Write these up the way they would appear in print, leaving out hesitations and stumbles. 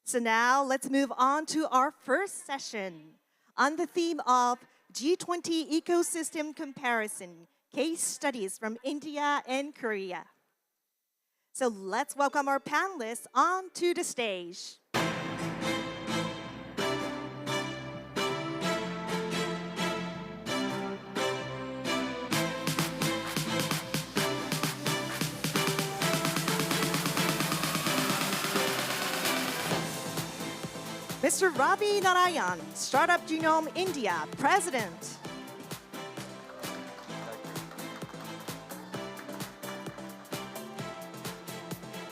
So now let's move on to our first session on the theme of G20 ecosystem comparison, case studies from India and Korea. So let's welcome our panelists onto the stage. Mr. Ravi Narayan, Startup Genome India President.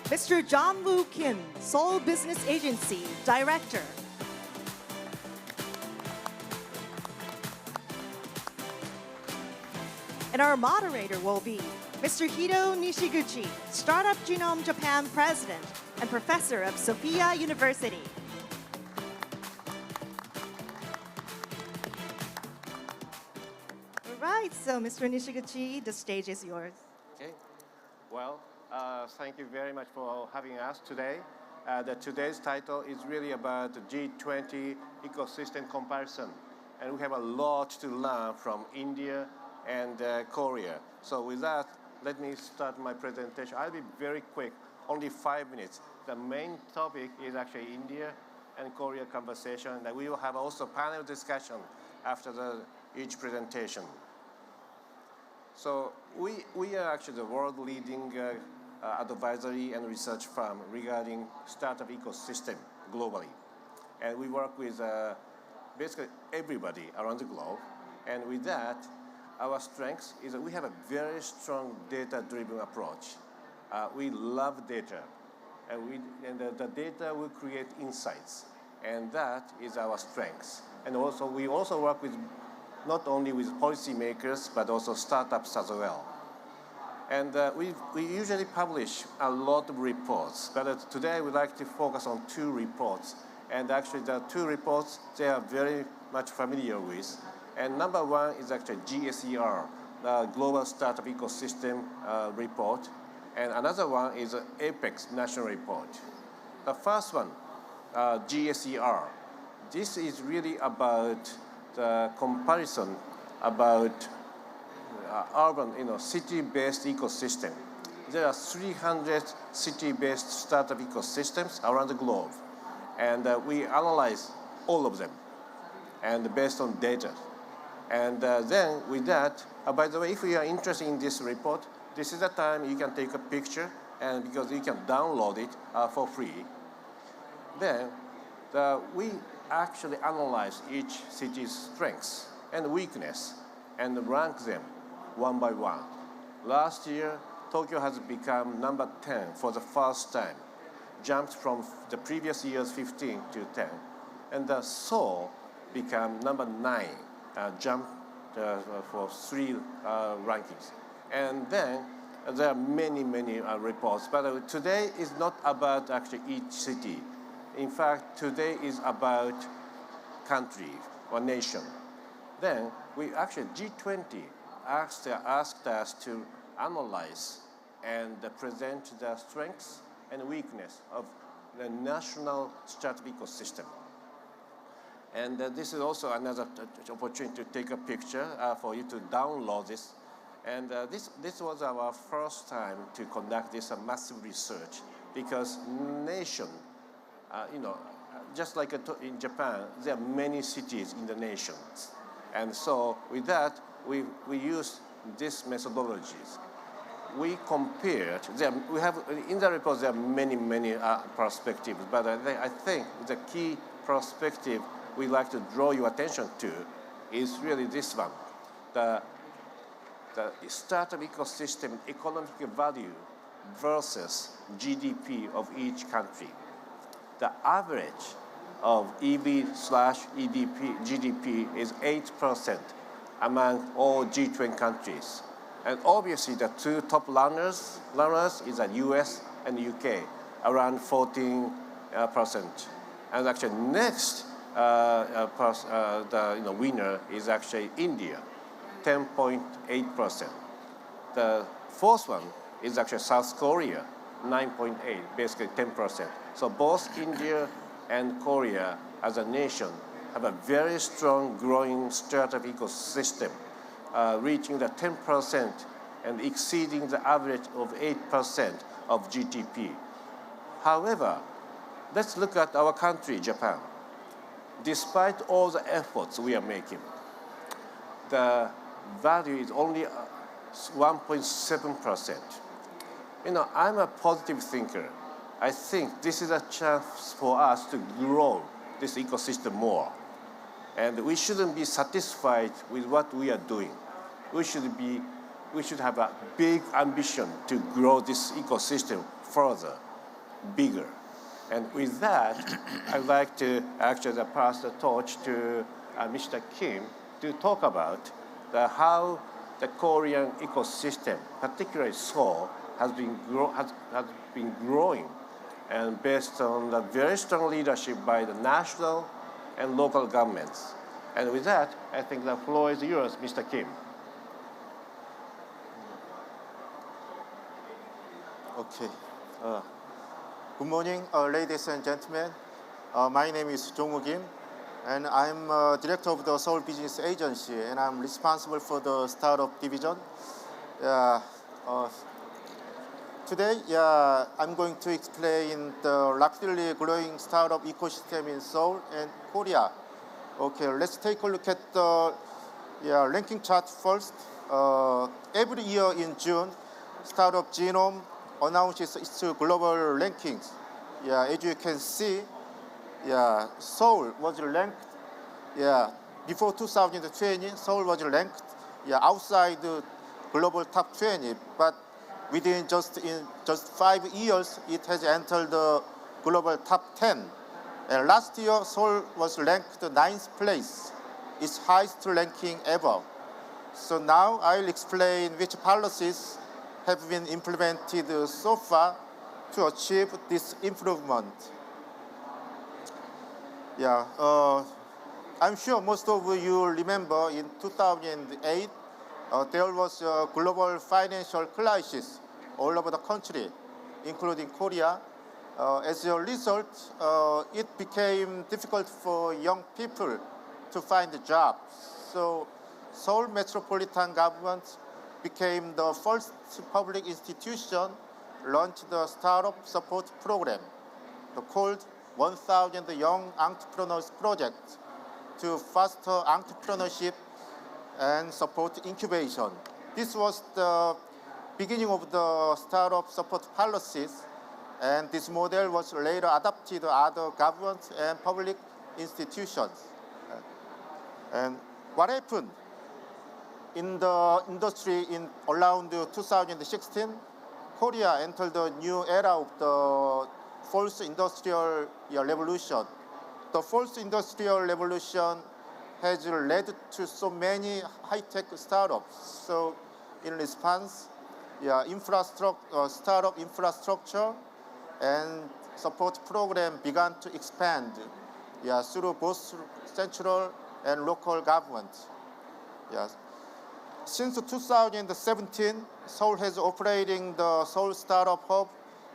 Mr. Jongwoo Kim, Seoul Business Agency Director. And our moderator will be Mr. Hiro Nishiguchi, Startup Genome Japan President and Professor of Sophia University. All right, so Mr. Nishiguchi, the stage is yours. Okay. Well, thank you very much for having us today. Today's title is really about the G20 ecosystem comparison. And we have a lot to learn from India and Korea. So with that, let me start my presentation. I'll be very quick, only 5 minutes. The main topic is actually India and Korea conversation. And we will have also panel discussion after each presentation. So we are actually the world leading advisory and research firm regarding startup ecosystem globally. And we work with basically everybody around the globe. And with that, our strength is that we have a very strong data-driven approach. We love data. And the data will create insights. And that is our strength. And also, we also work with not only with policymakers, but also startups as well. And we usually publish a lot of reports, but today we'd like to focus on 2 reports. And actually the 2 reports, they are very much familiar with. And number 1 is actually GSER, the Global Startup Ecosystem Report. And another one is APEX National Report. The first one, GSER, this is really about the comparison about urban, city-based ecosystem. There are 300 city-based startup ecosystems around the globe, and we analyze all of them, and based on data. And then with that, by the way, if you are interested in this report, this is the time you can take a picture, and because you can download it for free. Then we actually analyze each city's strengths and weakness and rank them one by one. Last year, Tokyo has become number 10 for the first time, jumped from the previous year's 15 to 10. And Seoul became number 9, jumped for 3 rankings. And then there are many reports, but today is not about actually each city. In fact, today is about country or nation. Then we actually, G20 asked us to analyze and present the strengths and weakness of the national startup ecosystem. And this is also another opportunity to take a picture for you to download this. And this was our first time to conduct this massive research, because nation, just like in Japan, there are many cities in the nations. And so with that, we use these methodologies. We compared, we have, in the report there are many perspectives, but I think the key perspective we'd like to draw your attention to is really this one. The startup ecosystem economic value versus GDP of each country. The average of GDP is 8% among all G20 countries. And obviously the 2 top learners is the US and UK, around 14%. And actually next, the winner is actually India, 10.8%. The fourth one is actually South Korea, 9.8, basically 10%. So both India and Korea as a nation have a very strong growing startup ecosystem, reaching the 10% and exceeding the average of 8% of GDP. However, let's look at our country, Japan. Despite all the efforts we are making, the value is only 1.7%. I'm a positive thinker. I think this is a chance for us to grow this ecosystem more. And we shouldn't be satisfied with what we are doing. We should have a big ambition to grow this ecosystem further, bigger. And with that, I'd like to actually pass the torch to Mr. Kim to talk about how the Korean ecosystem, particularly Seoul, has been growing, and based on the very strong leadership by the national and local governments. And with that, I think the floor is yours, Mr. Kim. Okay. Good morning, ladies and gentlemen. My name is Jongwoo Kim, and I'm director of the Seoul Business Agency, and I'm responsible for the startup division. Today, I'm going to explain the rapidly growing startup ecosystem in Seoul and Korea. Okay, let's take a look at the ranking chart first. Every year in June, Startup Genome announces its global rankings. As you can see, Seoul was ranked. Before 2020, Seoul was ranked outside the global top 20, but within just 5 years, it has entered the global top 10. And last year, Seoul was ranked 9th place, its highest ranking ever. So now I'll explain which policies have been implemented so far to achieve this improvement. I'm sure most of you remember in 2008, there was a global financial crisis all over the country, including Korea. As a result, it became difficult for young people to find a job. So Seoul Metropolitan Government became the first public institution launched the startup support program, called 1,000 Young Entrepreneurs Project, to foster entrepreneurship and support incubation. This was the beginning of the startup support policies, and this model was later adopted to other governments and public institutions. And what happened in the industry in around 2016, Korea entered a new era of the fourth industrial revolution. The fourth industrial revolution has led to so many high-tech startups. So in response, startup infrastructure and support program began to expand through both central and local governments. Since 2017, Seoul has operating the Seoul Startup Hub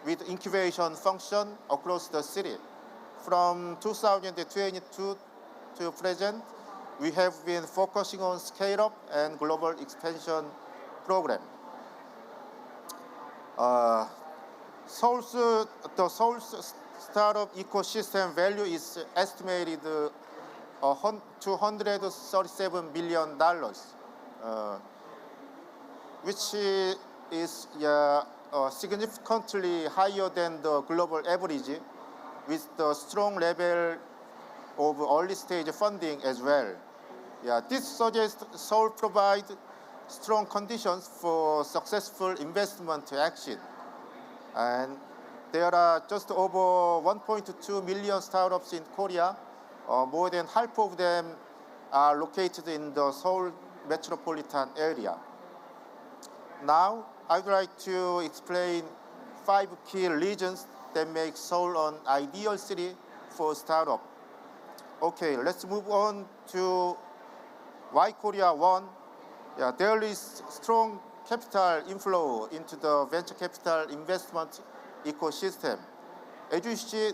with incubation function across the city. From 2022 to present, we have been focusing on scale-up and global expansion program. The Seoul's startup ecosystem value is estimated $237 billion, which is significantly higher than the global average, with the strong level of early-stage funding as well. This suggests Seoul provides strong conditions for successful investment action. And there are just over 1.2 million startups in Korea. More than half of them are located in the Seoul metropolitan area. Now, I'd like to explain 5 key reasons that make Seoul an ideal city for startup. Okay, let's move on to why Korea won. There is strong capital inflow into the venture capital investment ecosystem. As you see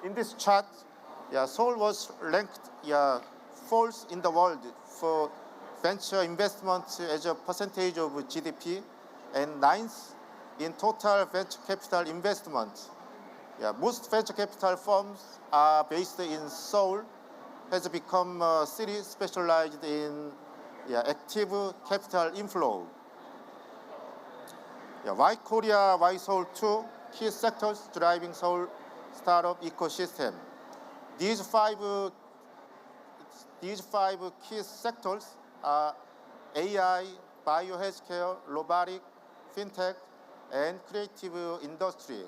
in this chart, Seoul was ranked fourth in the world for venture investment as a percentage of GDP and ninth in total venture capital investment. Most venture capital firms are based in Seoul, has become a city specialized in active capital inflow. Why Korea, why Seoul? Two key sectors driving Seoul startup ecosystem. These five key sectors are AI, biohealthcare, robotic, fintech, and creative industry.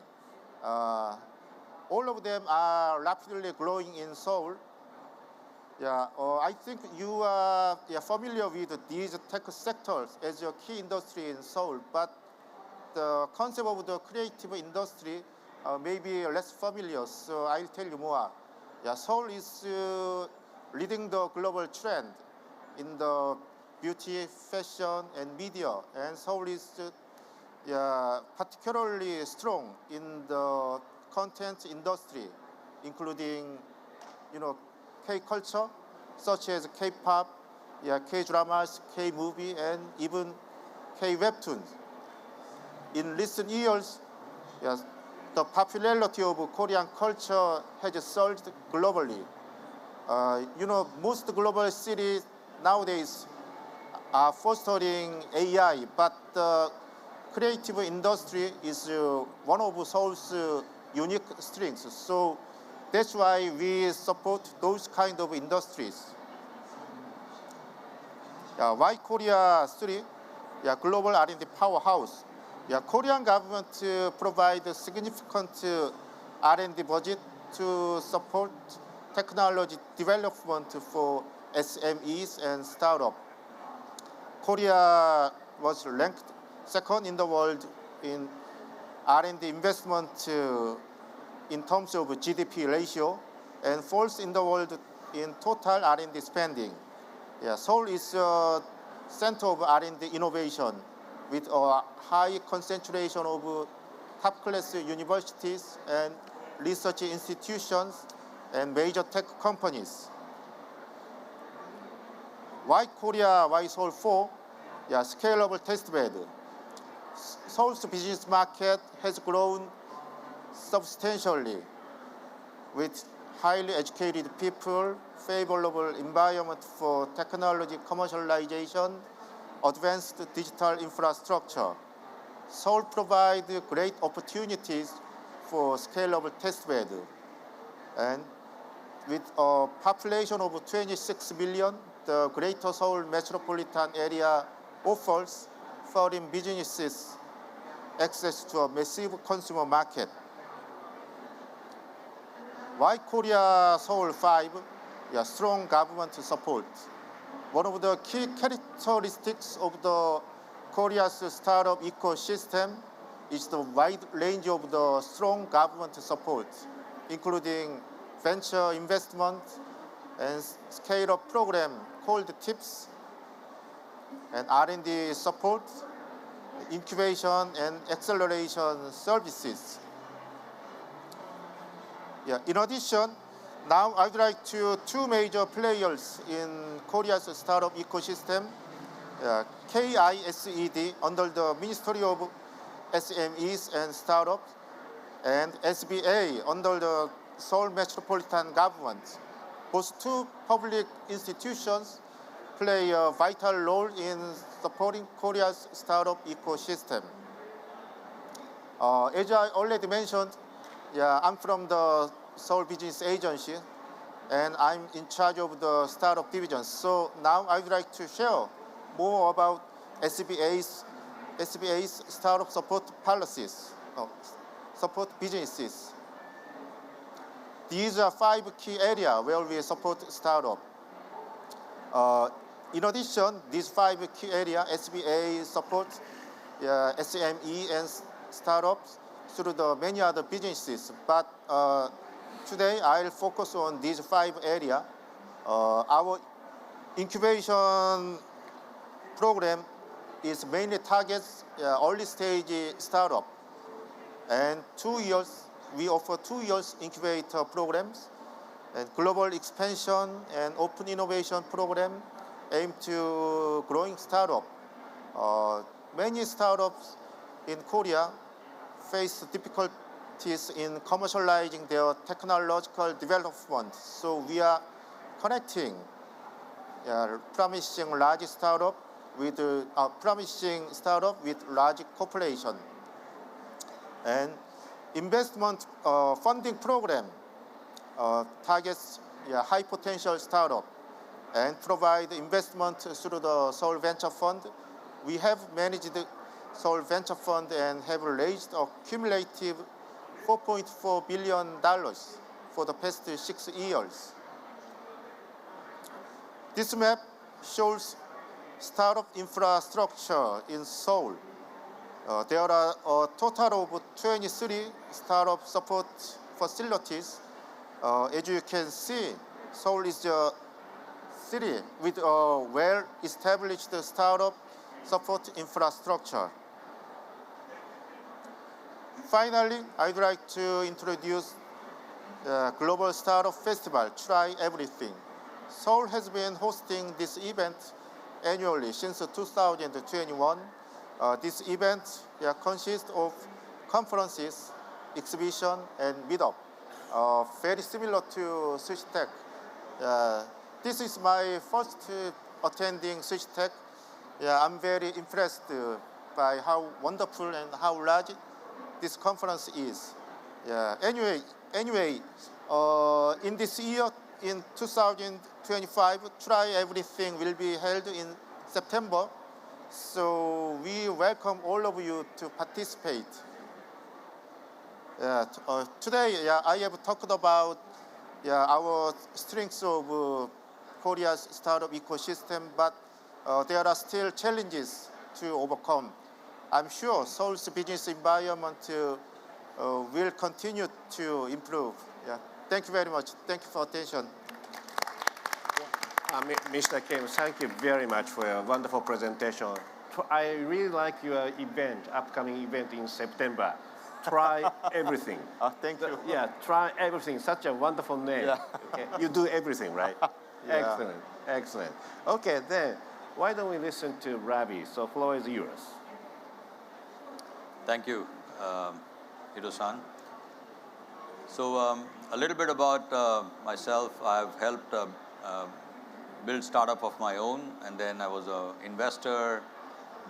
All of them are rapidly growing in Seoul. I think you are familiar with these tech sectors as a key industry in Seoul, but the concept of the creative industry may be less familiar, so I'll tell you more. Seoul is leading the global trend in the beauty, fashion, and media, and Seoul is particularly strong in the content industry, including K-culture, such as K-pop, K-dramas, K-movie, and even K-webtoons. In recent years, the popularity of Korean culture has surged globally. Most global cities nowadays are fostering AI, but the creative industry is one of Seoul's unique strengths. So that's why we support those kind of industries. Why Korea 3? Global R&D powerhouse. Korean government provide significant R&D budget to support technology development for SMEs and startups. Korea was ranked second in the world in R&D investment in terms of GDP ratio, and fourth in the world in total R&D spending. Seoul is a center of R&D innovation with a high concentration of top-class universities and research institutions and major tech companies. Why Korea, why Seoul 4? Scalable testbed. Seoul's business market has grown substantially with highly educated people, favorable environment for technology commercialization, advanced digital infrastructure. Seoul provides great opportunities for scalable testbed. And with a population of 26 million, the Greater Seoul metropolitan area offers foreign businesses access to a massive consumer market. Why Korea Seoul 5? Strong government support. One of the key characteristics of the Korea's startup ecosystem is the wide range of the strong government support, including venture investment and scale-up program called TIPS, and R&D support, incubation and acceleration services. In addition, now I'd like two major players in Korea's startup ecosystem, KISED under the Ministry of SMEs and Startups, and SBA under the Seoul Metropolitan Government. Both two public institutions play a vital role in supporting Korea's startup ecosystem. As I already mentioned, I'm from the Seoul Business Agency, and I'm in charge of the startup division. So now I'd like to share more about SBA's startup support policies, support businesses. These are 5 key areas where we support startup. In addition, these 5 key areas, SBA supports SME and startups through the many other businesses. But today, I'll focus on these 5 areas. Our incubation program is mainly targets early stage startup. And we offer 2 years incubator programs. And global expansion and open innovation program aim to growing startup. Many startups in Korea face difficulties in commercializing their technological development. So we are connecting promising startup with large corporation. And investment funding program targets high potential startup and provide investment through the Seoul Venture Fund. We have managed the Seoul Venture Fund and have raised a cumulative $4.4 billion for the past 6 years. This map shows startup infrastructure in Seoul. There are a total of 23 startup support facilities. As you can see, Seoul is a city with a well-established startup support infrastructure. Finally, I'd like to introduce the Global Startup Festival, Try Everything. Seoul has been hosting this event annually since 2021. This event consists of conferences, exhibition, and meetup, very similar to SwitchTech. This is my first attending SwitchTech. I'm very impressed by how wonderful and how large this conference is. Anyway, in this year, in 2025, Try Everything will be held in September. So we welcome all of you to participate. Today, I have talked about our strengths of Korea's startup ecosystem, but there are still challenges to overcome. I'm sure Seoul's business environment will continue to improve. Thank you very much. Thank you for attention. Mr. Kim, thank you very much for your wonderful presentation. I really like your upcoming event in September. Try everything. Thank you. Try everything. Such a wonderful name. Okay. You do everything, right? Excellent, excellent. Okay, then why don't we listen to Ravi? So floor is yours. Thank you, Hiro-san. So a little bit about myself. I've helped build startup of my own, and then I was an investor.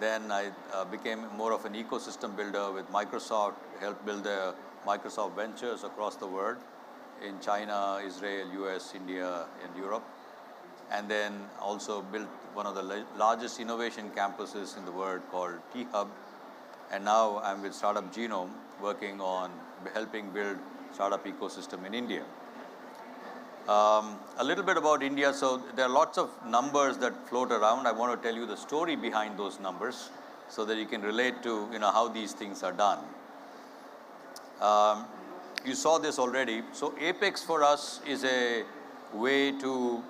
Then I became more of an ecosystem builder with Microsoft, helped build the Microsoft Ventures across the world in China, Israel, US, India, and Europe. And then also built one of the largest innovation campuses in the world called T-Hub. And now I'm with Startup Genome, working on helping build startup ecosystem in India. A little bit about India. So there are lots of numbers that float around. I want to tell you the story behind those numbers so that you can relate to how these things are done. You saw this already. So Apex for us is a way to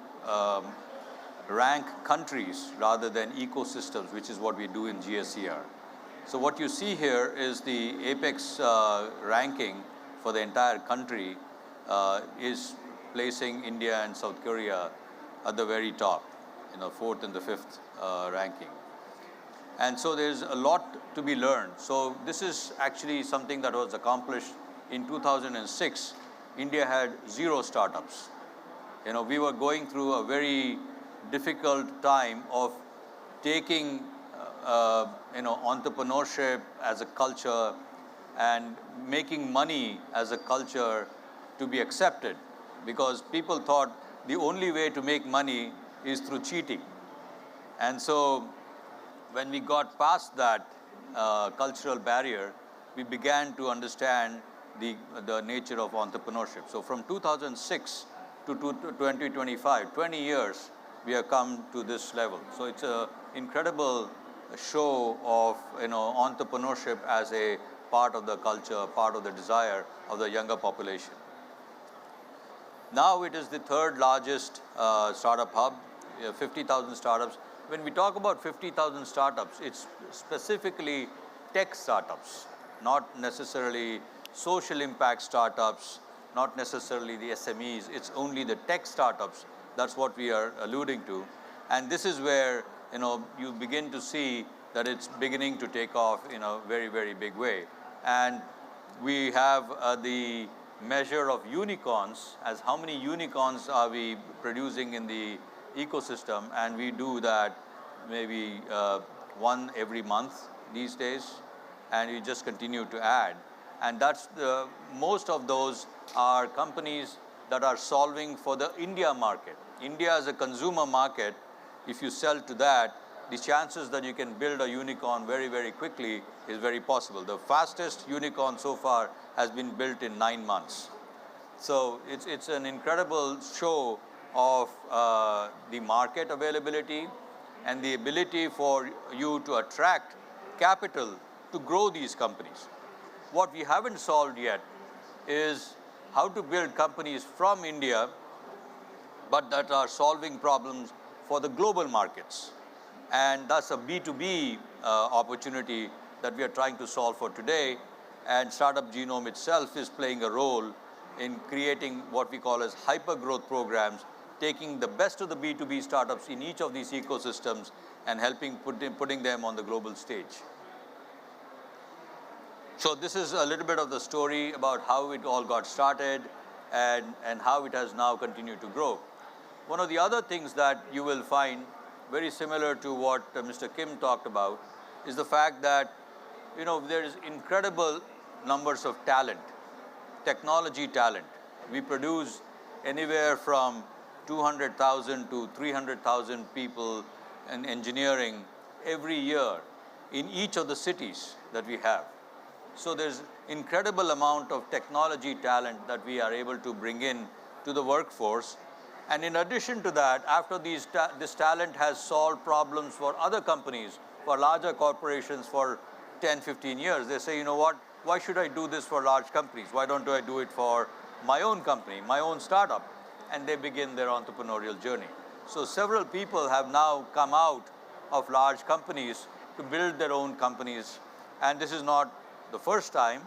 rank countries rather than ecosystems, which is what we do in GSCR. So what you see here is the Apex ranking for the entire country is placing India and South Korea at the very top, 4th and the 5th ranking. And so there's a lot to be learned. So this is actually something that was accomplished in 2006. India had 0 startups. We were going through a very difficult time of taking entrepreneurship as a culture and making money as a culture to be accepted, because people thought the only way to make money is through cheating. And so when we got past that cultural barrier, we began to understand the nature of entrepreneurship. So from 2006 to 2025, 20 years, we have come to this level. So it's an incredible show of entrepreneurship as a part of the culture, part of the desire of the younger population. Now it is the 3rd largest startup hub, 50,000 startups. When we talk about 50,000 startups, it's specifically tech startups, not necessarily social impact startups not necessarily the SMEs, it's only the tech startups. That's what we are alluding to. And this is where, you begin to see that it's beginning to take off in a very, very big way. And we have the measure of unicorns, as how many unicorns are we producing in the ecosystem, and we do that maybe one every month these days, and we just continue to add. And that's most of those are companies that are solving for the India market. India as a consumer market, if you sell to that, the chances that you can build a unicorn very, very quickly is very possible. The fastest unicorn so far has been built in 9 months. So it's an incredible show of the market availability and the ability for you to attract capital to grow these companies. What we haven't solved yet is how to build companies from India, but that are solving problems for the global markets. And that's a B2B opportunity that we are trying to solve for today. And Startup Genome itself is playing a role in creating what we call as hyper-growth programs, taking the best of the B2B startups in each of these ecosystems and helping putting them on the global stage. So this is a little bit of the story about how it all got started and how it has now continued to grow. One of the other things that you will find very similar to what Mr. Kim talked about is the fact that, there is incredible numbers of talent, technology talent. We produce anywhere from 200,000 to 300,000 people in engineering every year in each of the cities that we have. So there's incredible amount of technology talent that we are able to bring in to the workforce. And in addition to that, after this talent has solved problems for other companies, for larger corporations for 10, 15 years, they say, why should I do this for large companies? Why don't I do it for my own company, my own startup? And they begin their entrepreneurial journey. So several people have now come out of large companies to build their own companies. And this is not the first time.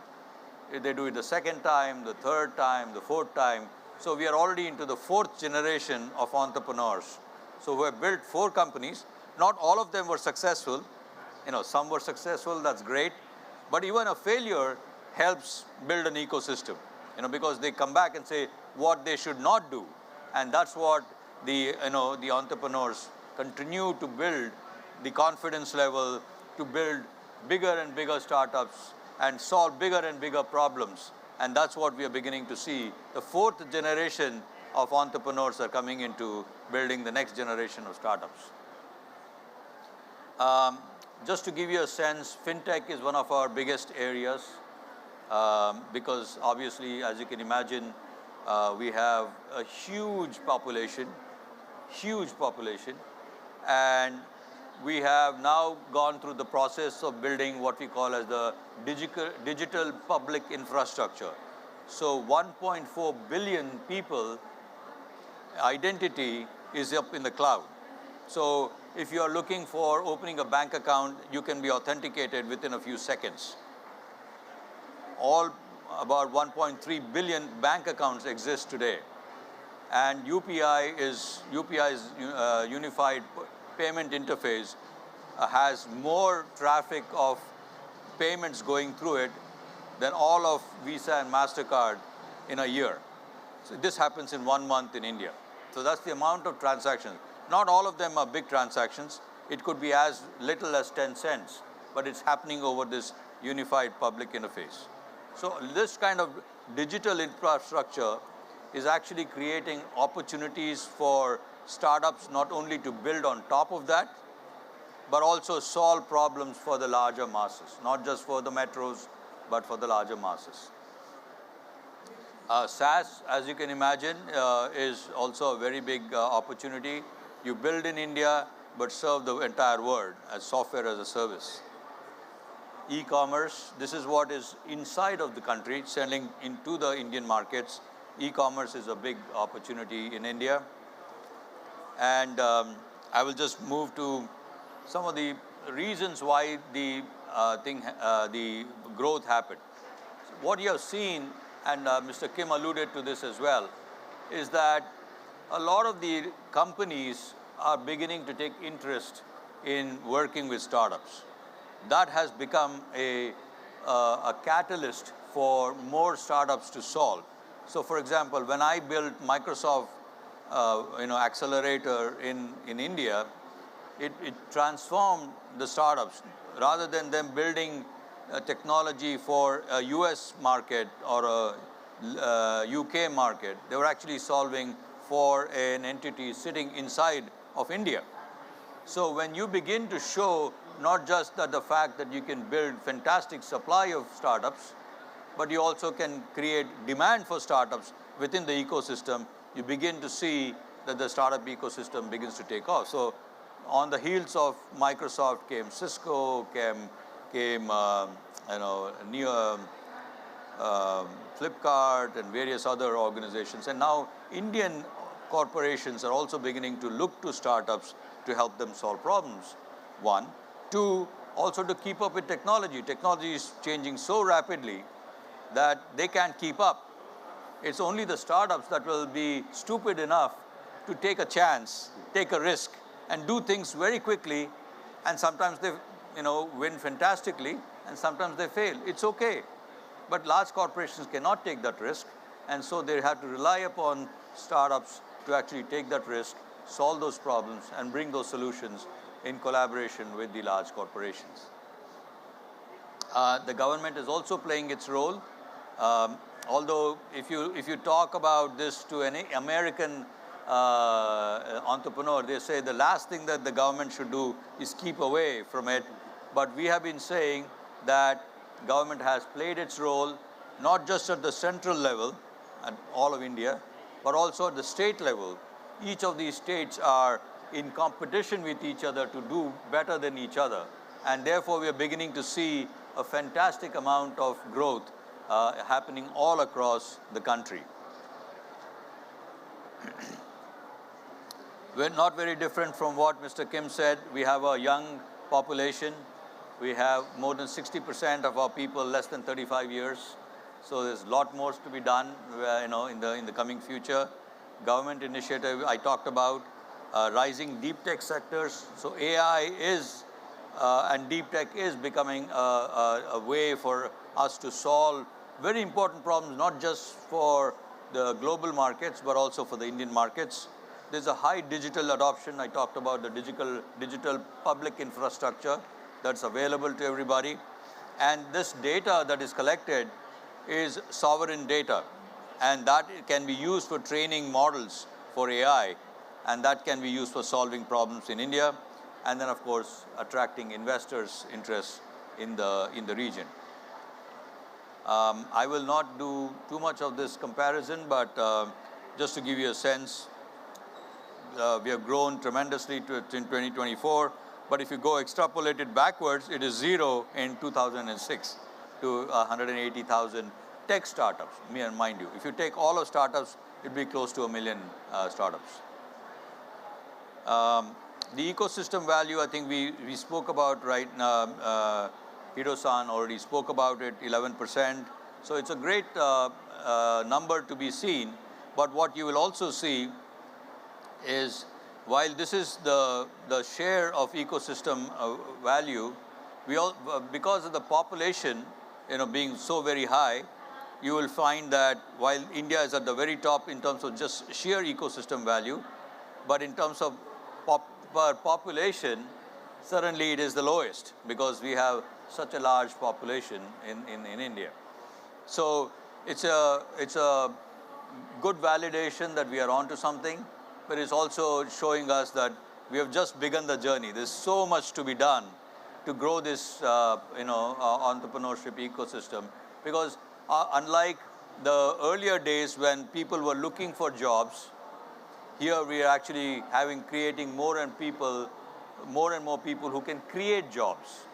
They do it the second time, the third time, the fourth time. So we are already into the 4th generation of entrepreneurs. So we have built 4 companies. Not all of them were successful. Some were successful, that's great. But even a failure helps build an ecosystem, because they come back and say what they should not do. And that's what the entrepreneurs continue to build the confidence level to build bigger and bigger startups and solve bigger and bigger problems. And that's what we are beginning to see. The 4th generation of entrepreneurs are coming into building the next generation of startups. Just to give you a sense, fintech is one of our biggest areas because obviously, as you can imagine, we have a huge population, and we have now gone through the process of building what we call as the digital public infrastructure. So 1.4 billion people identity is up in the cloud. So if you are looking for opening a bank account, you can be authenticated within a few seconds. All about 1.3 billion bank accounts exist today. And UPI's unified payment interface has more traffic of payments going through it than all of Visa and MasterCard in a year. So this happens in 1 month in India. So that's the amount of transactions. Not all of them are big transactions. It could be as little as 10 cents, but it's happening over this unified public interface. So this kind of digital infrastructure is actually creating opportunities for startups not only to build on top of that, but also solve problems for the larger masses, not just for the metros, but for the larger masses. SaaS, as you can imagine, is also a very big opportunity. You build in India, but serve the entire world as software as a service. E-commerce, this is what is inside of the country, selling into the Indian markets. E-commerce is a big opportunity in India. And I will just move to some of the reasons why the growth happened. What you have seen and Mr. Kim alluded to this as well, is that a lot of the companies are beginning to take interest in working with startups. That has become a catalyst for more startups to solve. So for example, when I built Microsoft accelerator in India, it transformed the startups. Rather than them building technology for a US market or a UK market, they were actually solving for an entity sitting inside of India. So when you begin to show not just that the fact that you can build fantastic supply of startups, but you also can create demand for startups within the ecosystem, you begin to see that the startup ecosystem begins to take off. So on the heels of Microsoft came Cisco, came Flipkart and various other organizations. And now Indian corporations are also beginning to look to startups to help them solve problems. One. Two, also to keep up with technology. Technology is changing so rapidly that they can't keep up. It's only the startups that will be stupid enough to take a chance, take a risk, and do things very quickly. And sometimes they win fantastically, and sometimes they fail. It's okay. But large corporations cannot take that risk, and so they have to rely upon startups to actually take that risk, solve those problems, and bring those solutions in collaboration with the large corporations. The government is also playing its role. Although if you talk about this to any American entrepreneur, they say the last thing that the government should do is keep away from it. But we have been saying that government has played its role, not just at the central level, at all of India, but also at the state level. Each of these states are in competition with each other to do better than each other. And therefore, we are beginning to see a fantastic amount of growth happening all across the country. We're not very different from what Mr. Kim said. We have a young population. We have more than 60% of our people less than 35 years. So there's a lot more to be done in the coming future. Government initiative I talked about. Rising deep tech sectors. So AI is and deep tech is becoming a way for us to solve very important problems, not just for the global markets, but also for the Indian markets. There's a high digital adoption. I talked about the digital public infrastructure that's available to everybody. And this data that is collected is sovereign data. And that can be used for training models for AI. And that can be used for solving problems in India. And then, of course, attracting investors' interest in the region. I will not do too much of this comparison, but just to give you a sense, we have grown tremendously in 2024. But if you go extrapolate it backwards, it is zero in 2006 to 180,000 tech startups, mind you. If you take all of startups, it would be close to 1 million startups. The ecosystem value, I think we spoke about right now. Hiro-san already spoke about it, 11%. So it's a great number to be seen. But what you will also see is, while this is the share of ecosystem value, because of the population being so very high, you will find that while India is at the very top in terms of just sheer ecosystem value, but in terms of per population, certainly it is the lowest because we have such a large population in India. So it's a good validation that we are onto something, but it's also showing us that we have just begun the journey. There's so much to be done to grow this entrepreneurship ecosystem, because unlike the earlier days when people were looking for jobs, here we are actually creating more and more people who can create jobs.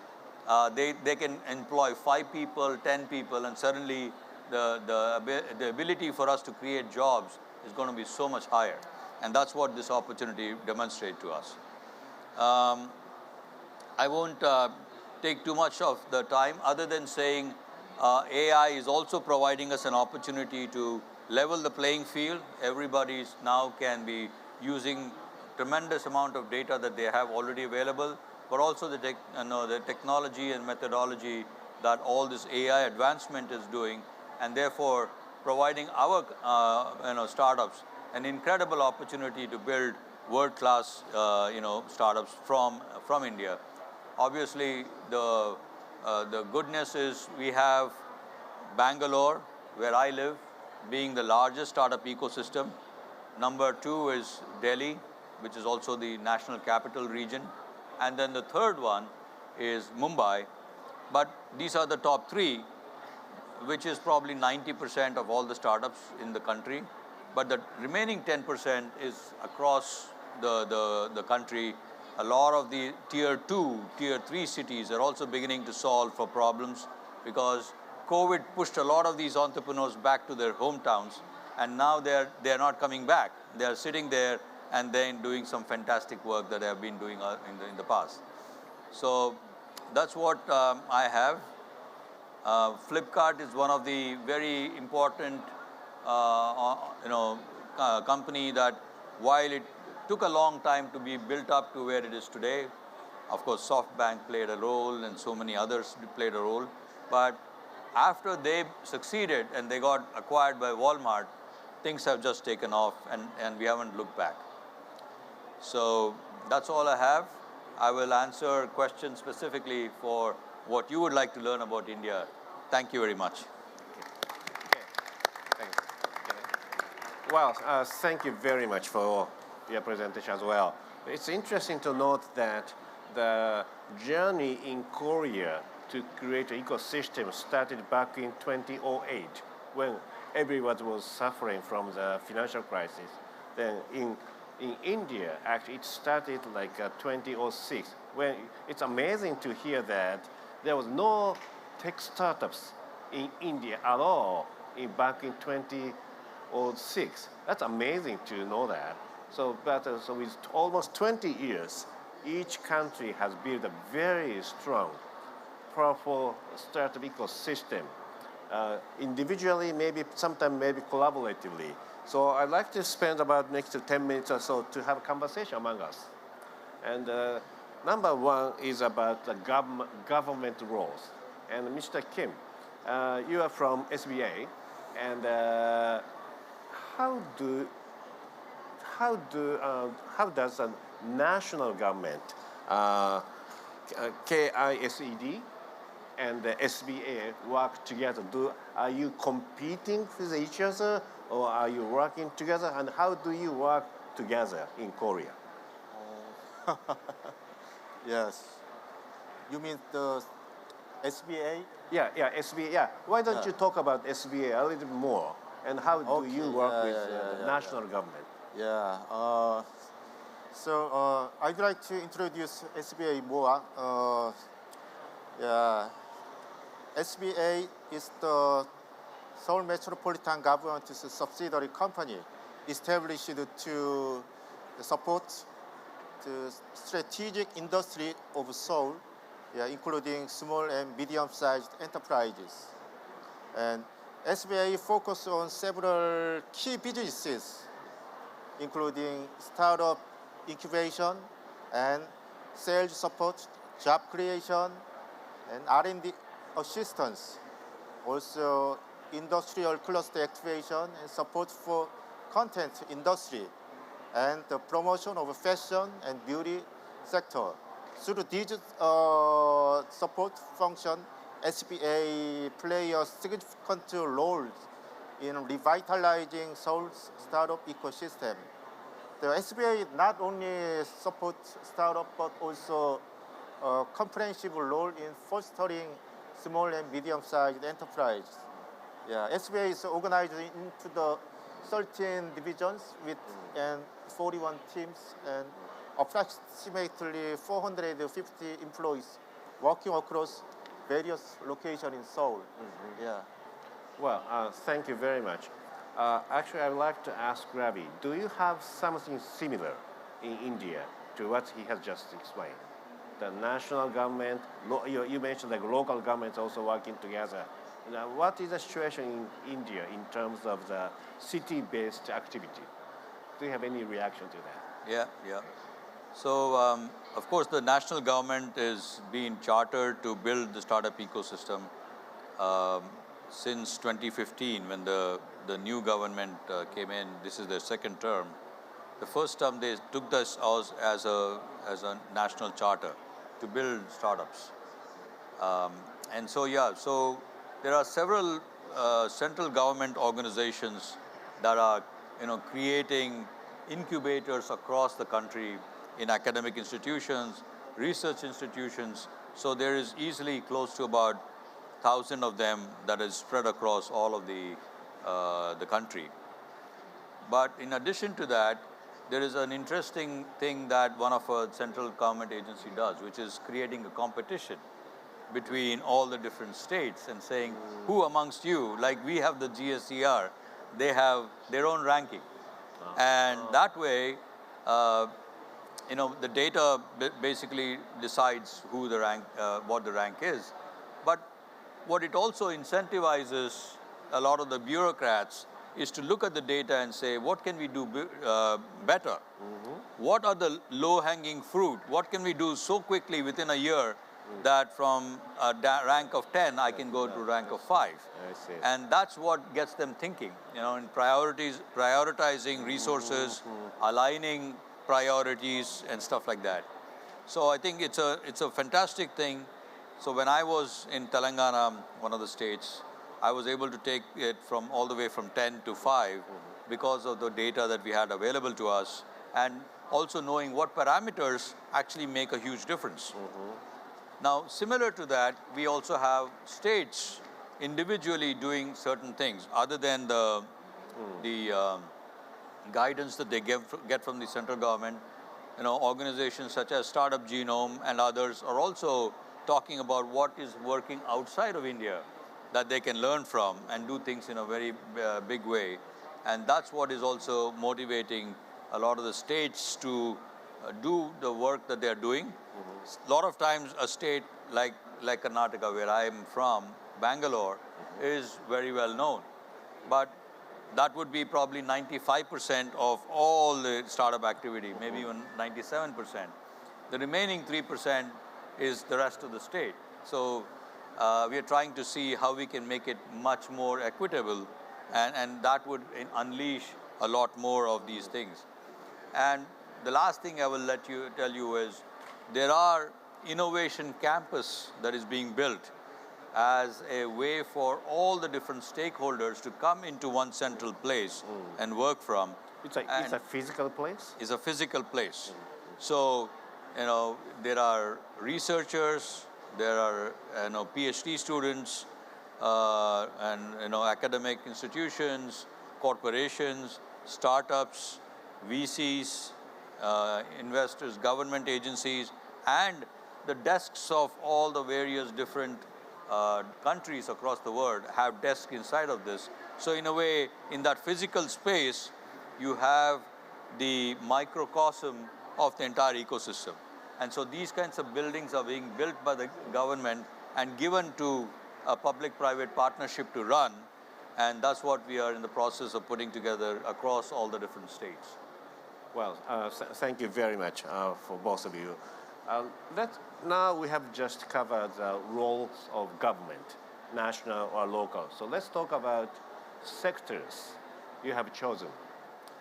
They can employ 5 people, 10 people, and suddenly the ability for us to create jobs is going to be so much higher. And that's what this opportunity demonstrates to us. I won't take too much of the time other than saying AI is also providing us an opportunity to level the playing field. Everybody now can be using tremendous amount of data that they have already available, but also the technology and methodology that all this AI advancement is doing, and therefore providing our startups an incredible opportunity to build world-class startups from India. Obviously, the goodness is we have Bangalore, where I live, being the largest startup ecosystem. Number 2 is Delhi, which is also the national capital region. And then the third one is Mumbai. But these are the top 3, which is probably 90% of all the startups in the country. But the remaining 10% is across the country. A lot of the tier 2, tier 3 cities are also beginning to solve for problems because COVID pushed a lot of these entrepreneurs back to their hometowns, and now they're not coming back. They're sitting there and then doing some fantastic work that they have been doing in the past. So that's what I have. Flipkart is one of the very important company that, while it took a long time to be built up to where it is today, of course SoftBank played a role and so many others played a role, but after they succeeded and they got acquired by Walmart, things have just taken off, and we haven't looked back. So that's all I have. I will answer questions specifically for what you would like to learn about India. Thank you very much. Well, thank you very much for your presentation as well. It's interesting to note that the journey in Korea to create an ecosystem started back in 2008 when everyone was suffering from the financial crisis. Then in India, actually, it started like 2006. When it's amazing to hear that there was no tech startups in India at all back in 2006. That's amazing to know that. So with almost 20 years, each country has built a very strong, powerful startup ecosystem. Individually, sometimes collaboratively. So I'd like to spend about next 10 minutes or so to have a conversation among us. And number 1 is about the government roles. And Mr. Kim, you are from SBA, and how does a national government, KISED, and the SBA work together? Are you competing with each other, or are you working together? And how do you work together in Korea? Yes. You mean the SBA? Yeah, SBA. Yeah. Why don't you talk about SBA a little more, and how do you work with the national government? Yeah. So I'd like to introduce SBA more. SBA is the Seoul Metropolitan Government's subsidiary company established to support the strategic industry of Seoul, including small and medium-sized enterprises. And SBA focuses on several key businesses, including startup incubation and sales support, job creation, and R&D assistance. Also, industrial cluster activation and support for content industry, and the promotion of fashion and beauty sector. Through these support function, SBA plays a significant role in revitalizing Seoul's startup ecosystem. The SBA not only supports startup but also a comprehensive role in fostering small and medium-sized enterprise. SBA is organized into the 13 divisions with 41 teams and approximately 450 employees working across various locations in Seoul. Well, thank you very much. Actually, I would like to ask Ravi, do you have something similar in India to what he has just explained? The national government, you mentioned like local governments also working together. Now, what is the situation in India in terms of the city-based activity? Do you have any reaction to that? Yeah, yeah. So, of course, the national government is being chartered to build the startup ecosystem um, since 2015 when the new government came in. This is their second term. The first term they took this as a national charter to build startups. Um, and so, yeah, so there are several central government organizations that are, creating incubators across the country in academic institutions, research institutions. So there is easily close to about 1,000 of them that is spread across all of the country. But in addition to that, there is an interesting thing that one of a central government agency does, which is creating a competition between all the different states and saying, who amongst you, like we have the GSER, they have their own ranking. And that way, the data basically decides who the rank, what the rank is. But what it also incentivizes a lot of the bureaucrats is to look at the data and say, what can we do better? What are the low-hanging fruit? What can we do so quickly within a year that from a rank of 10, I can go to rank of 5? I see. And that's what gets them thinking, in prioritizing resources, aligning priorities and stuff like that. So I think it's a fantastic thing. So when I was in Telangana, one of the states, I was able to take it from all the way from 10 to 5 because of the data that we had available to us, and also knowing what parameters actually make a huge difference. Now, similar to that, we also have states individually doing certain things other than the guidance that they get from the central government. Organizations such as Startup Genome and others are also talking about what is working outside of India that they can learn from and do things in a very big way. And that's what is also motivating a lot of the states to do the work that they're doing. A lot of times a state like Karnataka, where I am from, Bangalore, is very well known. But that would be probably 95% of all the startup activity, maybe even 97%. The remaining 3% is the rest of the state. So we are trying to see how we can make it much more equitable, and that would unleash a lot more of these things. And the last thing I will tell you is there are innovation campus that is being built as a way for all the different stakeholders to come into one central place and work from. It's a physical place? It's a physical place. So, there are researchers, there are PhD students, and academic institutions, corporations, startups, VCs, investors, government agencies, and the desks of all the various different countries across the world have desks inside of this. So in a way, in that physical space, you have the microcosm of the entire ecosystem. And so these kinds of buildings are being built by the government and given to a public-private partnership to run. And that's what we are in the process of putting together across all the different states. Well, thank you very much for both of you. Now we have just covered the roles of government, national or local. So let's talk about sectors you have chosen.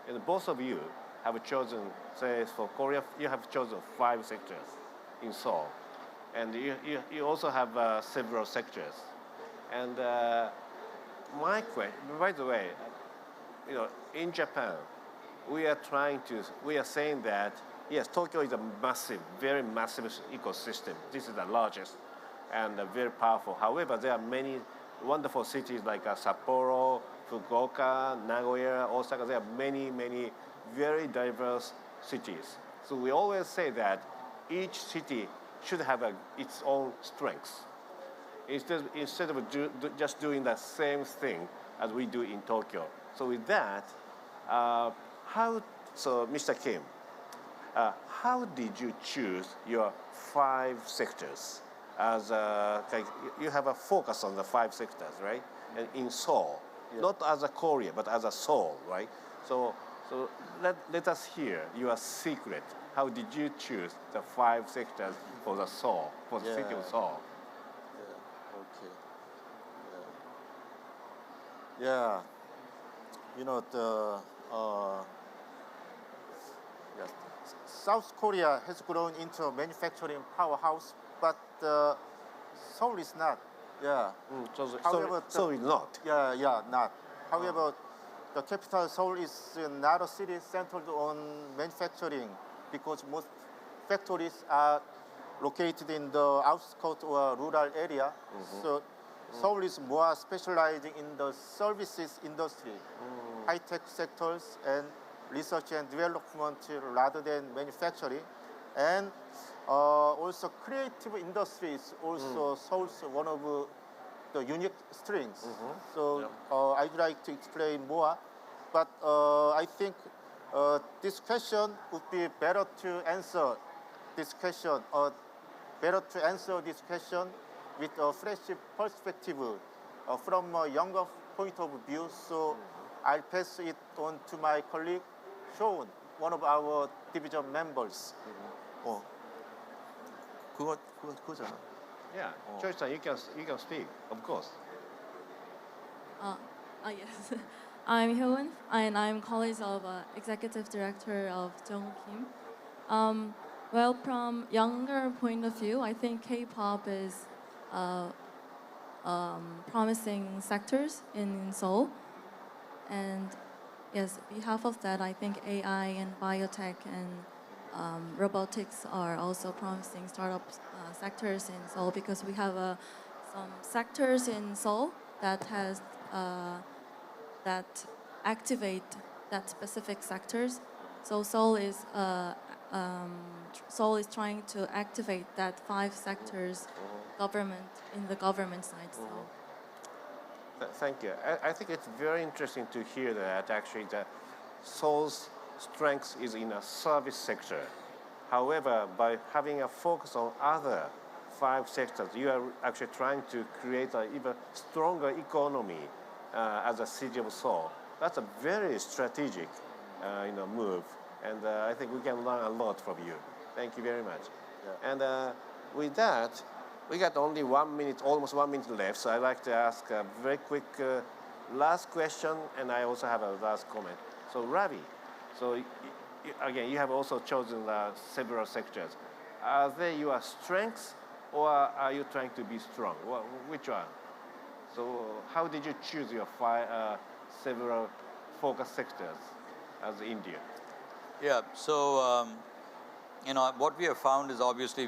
And both of you have chosen, say for Korea, you have chosen 5 sectors in Seoul. And you also have several sectors. And my question, by the way, in Japan, we are saying that, yes, Tokyo is a massive, very massive ecosystem. This is the largest and very powerful. However, there are many wonderful cities like Sapporo, Fukuoka, Nagoya, Osaka. There are many, many very diverse cities. So we always say that each city should have its own strengths. Instead of just doing the same thing as we do in Tokyo. So with that, Mr. Kim, how did you choose your 5 sectors? as like you have a focus on the 5 sectors, right? And in Seoul, not as a Korea, but as a Seoul, right? So let us hear your secret. How did you choose the 5 sectors for the Seoul, for the city of Seoul? Okay. Yeah. You know, yes. South Korea has grown into a manufacturing powerhouse, but Seoul is not. Yeah. However, So it's not. Not. However, the capital Seoul is not a city centered on manufacturing because most factories are located in the outskirts or rural area. So Seoul is more specializing in the services industry, high-tech sectors and research and development rather than manufacturing. And also creative industries also Seoul's one of the unique strengths. So I'd like to explain more, but I think this question would be better to answer this question, with a fresh perspective from a younger point of view. So I'll pass it on to my colleague, Sean, one of our division members. 그거잖아. Yeah, Choi-san, you can speak, of course. Yes. I'm Hyun, and I'm colleague of Executive Director of Jongwoo. Well, from younger point of view, I think K-pop is promising sectors in Seoul. And yes, on behalf of that, I think AI and biotech and robotics are also promising startup sectors in Seoul because we have some sectors in Seoul that has that activate that specific sectors. So Seoul is trying to activate that 5 sectors government in the government side. So. Thank you. I think it's very interesting to hear that actually the Seoul's strength is in a service sector. However, by having a focus on other 5 sectors, you are actually trying to create an even stronger economy as a city of Seoul. That's a very strategic move, and I think we can learn a lot from you. Thank you very much. Yeah. And with that, we got only 1 minute, almost 1 minute left, so I'd like to ask a very quick last question, and I also have a last comment. So Ravi, so again, you have also chosen several sectors. Are they your strengths, or are you trying to be strong? Which one? So how did you choose your several focus sectors as India? Yeah, so what we have found is obviously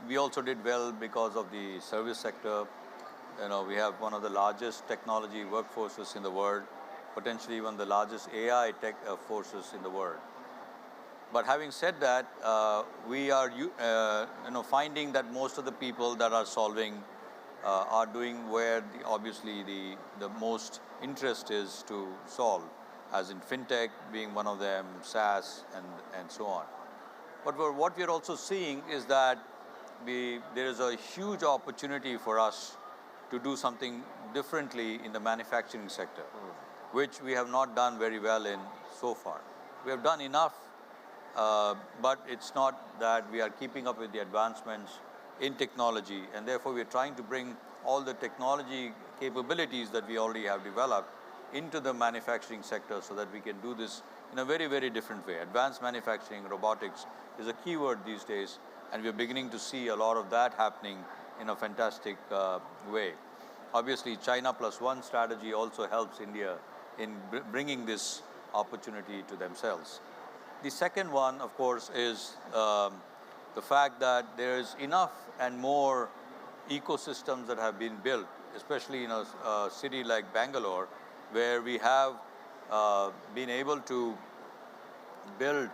we also did well because of the service sector. We have one of the largest technology workforces in the world, potentially one of the largest AI tech forces in the world. But having said that, we are finding that most of the people that are solving are doing where obviously the most interest is to solve, as in fintech being one of them, SaaS and so on. But what we are also seeing is that there is a huge opportunity for us to do something differently in the manufacturing sector, which we have not done very well in so far. We have done enough, but it's not that we are keeping up with the advancements in technology, and therefore we're trying to bring all the technology capabilities that we already have developed into the manufacturing sector so that we can do this in a very, very different way. Advanced manufacturing, robotics is a key word these days, and we're beginning to see a lot of that happening in a fantastic way. Obviously, China Plus One strategy also helps India in bringing this opportunity to themselves. The second one, of course, is the fact that there is enough and more ecosystems that have been built, especially in a city like Bangalore, where we have been able to build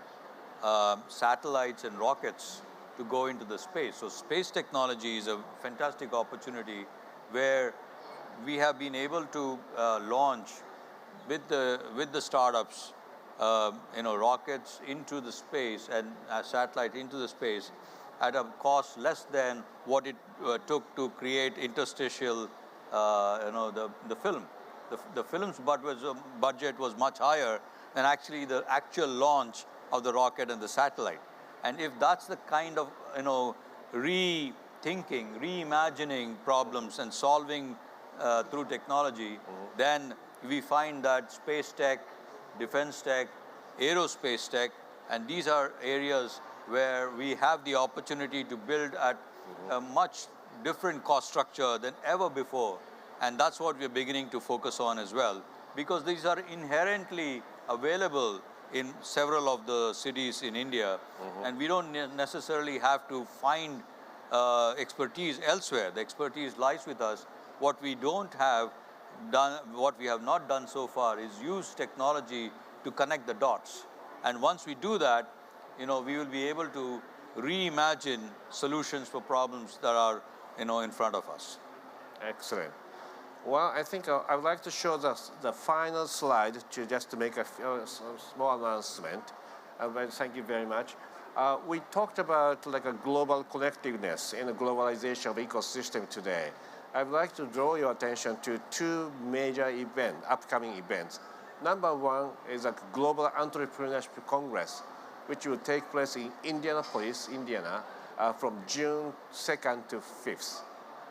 satellites and rockets to go into the space. So space technology is a fantastic opportunity where we have been able to launch with the startups, rockets into the space and satellite into the space, at a cost less than what it took to create interstitial, the film. The film's budget was much higher than actually the actual launch of the rocket and the satellite. And if that's the kind of, rethinking, reimagining problems and solving through technology, then we find that space tech, defense tech, aerospace tech, and these are areas where we have the opportunity to build at a much different cost structure than ever before. And that's what we're beginning to focus on as well, because these are inherently available in several of the cities in India, and we don't necessarily have to find expertise elsewhere. The expertise lies with us. What we don't have done, what we have not done so far is use technology to connect the dots. And once we do that, we will be able to reimagine solutions for problems that are, in front of us. Excellent. Well, I think I would like to show the final slide to make a small announcement. Thank you very much. We talked about like a global connectiveness and a globalization of ecosystem today. I would like to draw your attention to two major upcoming events. Number one is a Global Entrepreneurship Congress, which will take place in Indianapolis, Indiana, from June 2nd to 5th.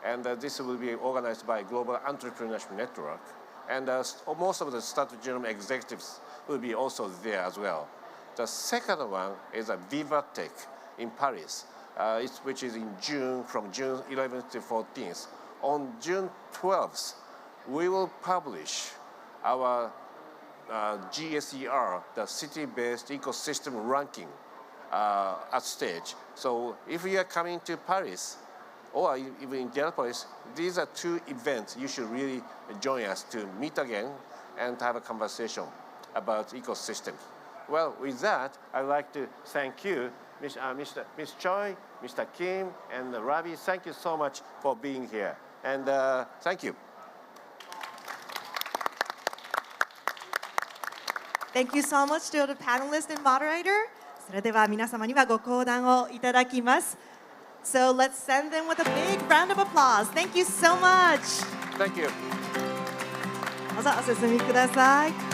And this will be organized by Global Entrepreneurship Network. And most of the Strategic Genome executives will be also there as well. The second one is a Vivatech in Paris, which is in June, from June 11th to 14th. On June 12th, we will publish our GSER, the city-based ecosystem ranking at stage. So if you are coming to Paris, or even in Indianapolis, these are two events you should really join us to meet again and have a conversation about ecosystems. Well, with that, I'd like to thank you, Ms. Choi, Mr. Kim, and Ravi. Thank you so much for being here. And thank you. Thank you so much to the panelists and moderator. それでは皆様にはご講談をいただきます。So let's send them with a big round of applause. Thank you so much. Thank you. どうぞお進みください。